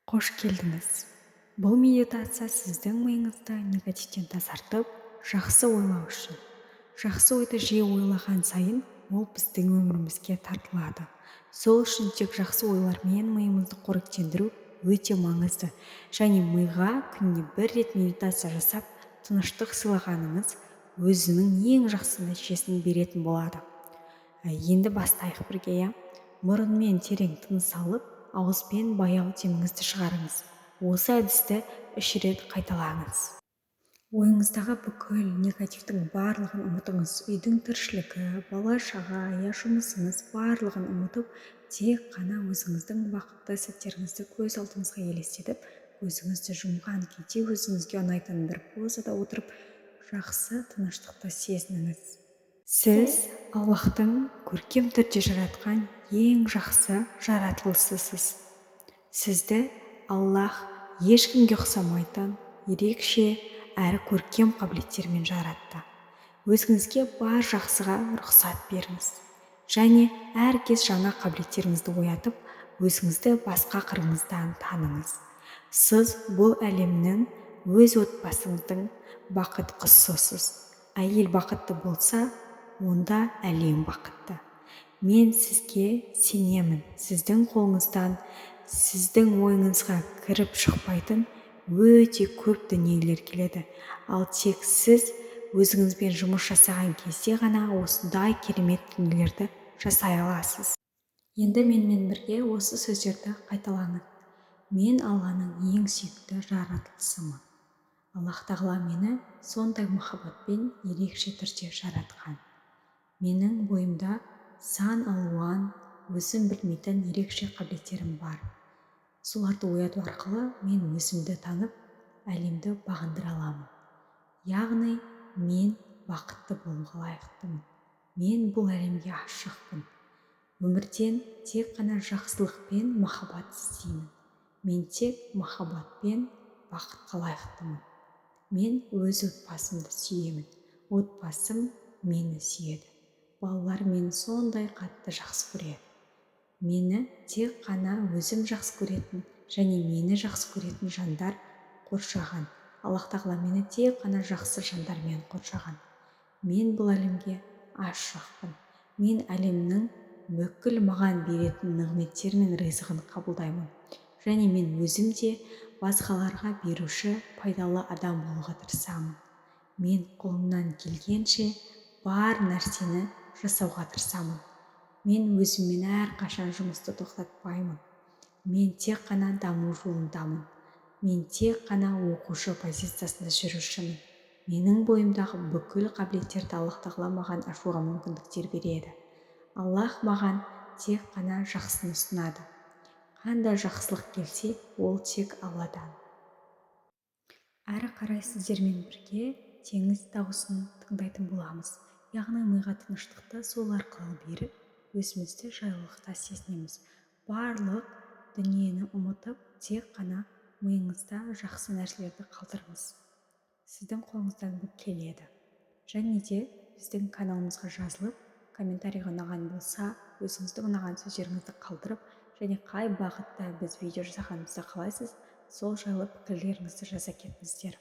Қош келдіңіз. Бұл медитация сіздің миыңызды негативтен тазартып, жақсы ойлау үшін. Жақсы ойды жиі ойлаған сайын, ол біздің өмірімізге тартылады. Сол үшін тек жақсы ойлармен миымызды қоректендіру өте маңызды. Және миға күніне бір рет медитация жасап, тыныштық сыйлағаныңыз өзінің ең жақсы нәтижесін беретін болады. Енді бастайық бірге. Мұрынмен терең тыныс алып, ауызбен баяу деміңізді шығарыңыз. Осы әдісті 3 рет қайталаңыз. Ойыңыздағы бүкіл негативтің барлығын ұмытыңыз. Үйдің тіршілігі, бала-шаға, жұмысыңыз барлығын ұмытып, тек қана өзіңіздің бақытты сәттеріңізді көз алдыңызға елестетіп, көзіңізді жұмған кезде өзіңізге ұнайтын бір позада отырып, жақсы тыныштықты сезініңіз. Сіз Аллахтың көркем түрде жаратқан ең жақсы жаратылысысыз. Сізді Аллах ешкімге ұқсамайтын, ерекше әрі көркем қабілеттермен жаратты. Өзіңізге бар жақсыға рұқсат беріңіз. Және әр кез жаңа қабілеттеріңізді оятып, өзіңізді басқа қырыңыздан таныңыз. Сіз бұл әлемнің, өз отбасыңыздың бақыт құсысыз. Әйел бақытты болса, онда әлем бақытты. Мен сізге сенемін. Сіздің қолыңыздан, сіздің ойыңызға кіріп шықпайтын өте көп дүниелер келеді. Ал тек сіз өзіңізбен жұмыс жасаған кезде ғана осындай керемет дүниелерді жасай аласыз. Енді менімен бірге осы сөздерді қайталаңыз. Мен Алланың ең сүйікті жаратылысымын. Аллах тағала мені сондай махаббатпен ерекше түрде жаратқан. Менің бойымда сан алуан, өзім білмейтін ерекше қабілеттерім бар. Соларды ояту арқылы мен өзімді танып, әлемді бағындыра аламын. Яғни, мен бақытты болуға лайықтымын. Мен бұл әлемге ашықпын. Өмірден тек қана жақсылық пен махаббат іздеймін. Мен тек махаббат пен бақытқа лайықтымын. Мен өз отбасымды сүйемін. Отбасым мені сүйеді. Балалар мені сондай қатты жақсы көреді. Мені тек қана өзім жақсы көретін және мені жақсы көретін жандар қоршаған. Аллах тағала мені тек қана жақсы жандармен қоршаған. Мен бұл әлемге ашықпын. Мен әлемнің бүкіл маған беретін нығметтер мен ризығын қабылдаймын. Және мен өзім де басқаларға беруші, пайдалы адам болуға тырысамын. Мен қолымнан келгенше бар нәрсені жасауға тырысамын. Мен өзіммен әрқашан жұмысты тоқтатпаймын. Мен тек қана даму жолындамын. Мен тек қана оқушы позициясында жүрушімін. Менің бойымдағы бүкіл қабілеттерді Аллах тағала маған ашуға мүмкіндіктер береді. Аллах маған тек қана жақсыны ұсынады. Қандай жақсылық келсе, ол тек Алладан. Әрі қарай сіздермен бірге теңіз дауысын тыңдайтын боламыз. Яғни миға тыныштықты сол арқылы беріп, өзімізді жайлылықта сезінеміз. Барлық дүниені ұмытып, тек қана миыңызда жақсы нәрселерді қалдырыңыз. Сіздің қолыңыздан бұл келеді. Және де біздің каналымызға жазылып, комментарийға ұнаған болса, өзіңіздің ұнаған сөздеріңізді қалдырып, және қай бағытта біз видео жасағанымызды қалайсыз, сол жайлы пікірлеріңізді жаза кетіңіздер.